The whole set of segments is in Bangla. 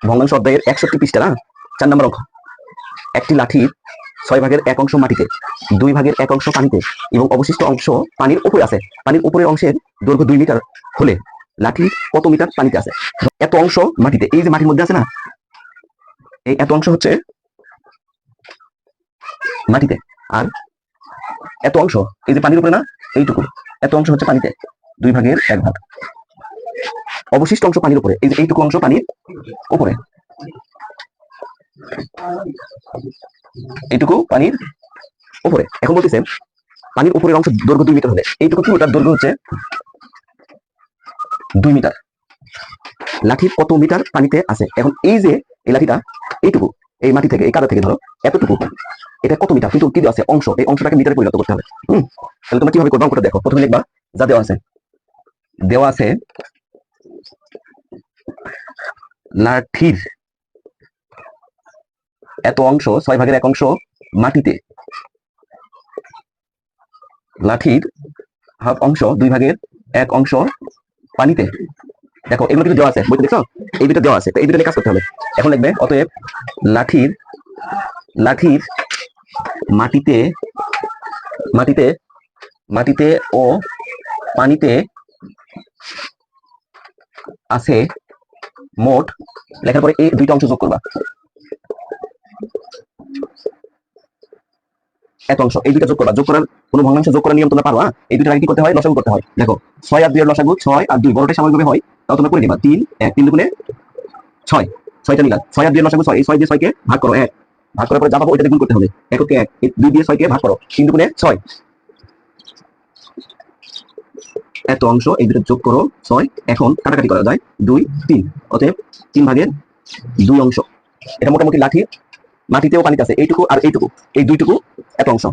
ভগ্নাংশ অধ্যায়ের 61 পৃষ্ঠা না 4 নম্বর অঙ্ক। একটি লাঠির 6 ভাগের 1 অংশ মাটিতে, 2 ভাগের 1 অংশ পানিতে এবং অবশিষ্ট অংশ পানির উপরে আছে। পানির উপরের অংশের দৈর্ঘ্য 2 মিটার হলে লাঠির কত মিটার পানিতে আছে? এত অংশ মাটিতে, এই যে মাটির মধ্যে আছে না, এই এত অংশ হচ্ছে মাটিতে, আর এত অংশ এই যে পানির উপরে না, এইটুকু এত অংশ হচ্ছে পানিতে, 2 ভাগের 1 ভাগ। অবশিষ্ট অংশ পানির উপরে, এই যে এইটুকু অংশ পানির উপরে, এইটুকু পানির উপরে। এখন বলতেছে পানির উপরের অংশ দৈর্ঘ্য 2 মিটার হলে এইটুকু পুরোটার দৈর্ঘ্য হচ্ছে 2 মিটার। লাঠির কত মিটার পানিতে আছে? এখন এই যে এই লাঠিটা এইটুকু, এই মাটি থেকে এই কাদা থেকে ধরো এতটুকু, এটা কত মিটার, কিন্তু কি দেওয়া আছে অংশ, এই অংশটাকে মিটারে পরিণত করতে হবে। তাহলে তোমরা কিভাবে করবে অঙ্কটা দেখো। প্রথমে লিখবা যা দেওয়া আছে লাঠির এত অংশ 6 ভাগের 1 অংশ মাটিতে, লাঠির হাফ অংশ 2 ভাগের 1 অংশ পানিতে। দেখো এগুলো কিন্তু দেওয়া আছে, বইতে দেখছো এই দুটো দেওয়া আছে, তো এই দুটো কাজ করতে হবে। এখন লিখবে অতএব লাঠির মাটিতে মাটিতে মাটিতে ও পানিতে আছে মোট, লেখার পরে এই দুইটা অংশ যোগ করবা, এত অংশ, এই দুইটা যোগ করবা। যোগ করার কোনো ভগ্নাংশ যোগ করার নিয়ম তোমরা পারো। এই দুইটা আগে কি করতে হয়, লসাগু করতে হয়। দেখো 6 আর 2 এর লসাগু 6 আর 2, বড়টাই সাময়িকভাবে হয়, তাও তোমরা করে নিবা। 3 1 3 দুগুণে 6, 6টা নিলাম। 6 আর 2 এর লসাগু 6, এই 6 দিয়ে 6 কে ভাগ করো 1, ভাগ করার পরে যা পাবো ওইটাতে গুণ করতে হবে। 1 কে 1, এই 2 দিয়ে 6 কে ভাগ করো, 3 দুগুণে 6, এত অংশ, এই দুটো যোগ করো 6। এখন কাটাকাটি করা যায়, 2 3, অতএব 3 ভাগের 2 অংশ। এটা মোটামুটি লাঠির মাটিতেও পানিতে আছে এইটুকু আর এইটুকু, এই দুইটুকু এত অংশ।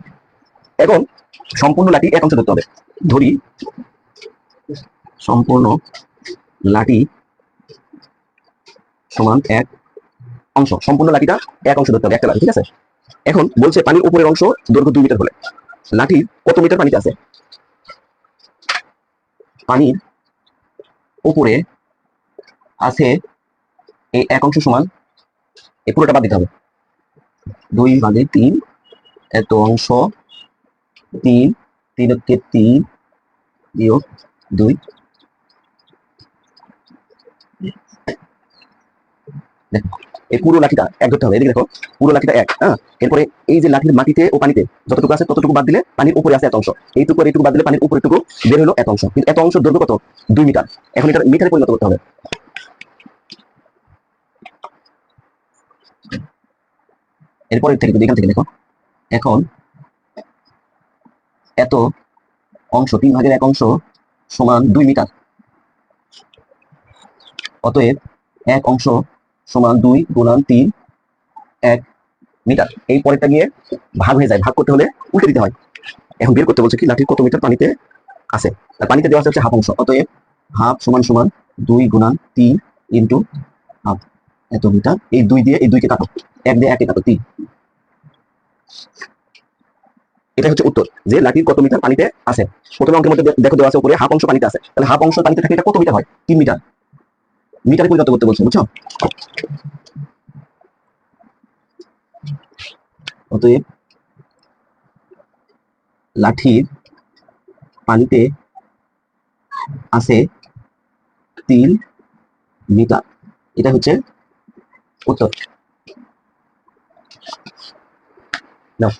এখন সম্পূর্ণ লাঠি 1 অংশ ধরতে হবে। ধরি সম্পূর্ণ লাঠি সমান 1 অংশ, সম্পূর্ণ লাঠিটা 1 অংশ ধরতে হবে, একটা লাঠি, ঠিক আছে। এখন বলছে পানির উপরের অংশ দৈর্ঘ্য 2 মিটার হলে লাঠির কত মিটার পানিতে আছে? পানির উপরে আছে এই 1 অংশ সমান, এই পুরোটা বাদ দিতে হবে, 2 ভাগে 3, এত অংশ 3, 3 হচ্ছে 3 বিয়োগ 2, দেখো এই পুরো লাঠিটা 1 ধরতে হবে। এদিকে দেখো পুরো লাঠিটা 1, হ্যাঁ। এরপরে এই যে লাঠির মাটিতে ও পানিতে যতটুকু আছে ততটুকু বাদ দিলে পানির উপরে আছে এত অংশ, এইটুকু আর এইটুকু বাদ দিলে পানির উপরেটুকু বের হলো এত অংশ। কিন্তু এত অংশ দৈর্ঘ্য কত? 2 মিটার। এখন এটা মিটারে পরিণত করতে হবে। এরপরে থেকে এখান থেকে দেখো, এখন এত অংশ 3 ভাগের 1 অংশ সমান 2 মিটার, অতএব 1 অংশ সমান 2 গুণন 3, 1 মিটার। এই পরেরটা গিয়ে ভাগ হয়ে যায়, ভাগ করতে হলে উল্টে দিতে হয়। এখন বের করতে বলছে কি লাঠির কত মিটার পানিতে আছে। আর পানিতে দেওয়া হচ্ছে হাফ অংশ, অতএব হাফ সমান সমান 2 গুণন 3 ইন্টু হাফ, এত মিটার। এই 2 দিয়ে এই 2 কে কাটো, 1 দিয়ে 1 কে কাটো 3। এটা হচ্ছে উত্তর, যে লাঠির কত মিটার পানিতে আছে। প্রথম অঙ্কের মধ্যে দেখো দেওয়া আছে উপরে হাফ অংশ পানিতে আছে, তাহলে হাফ অংশ পানিতে থাকে এটা কত মিটার হয়? 3 মিটার। মিটারে পরিণত করতে বলছে, বুঝছো? অতএব লাঠির পানিতে আছে 3 মিটার, এটা হচ্ছে উত্তর। নাও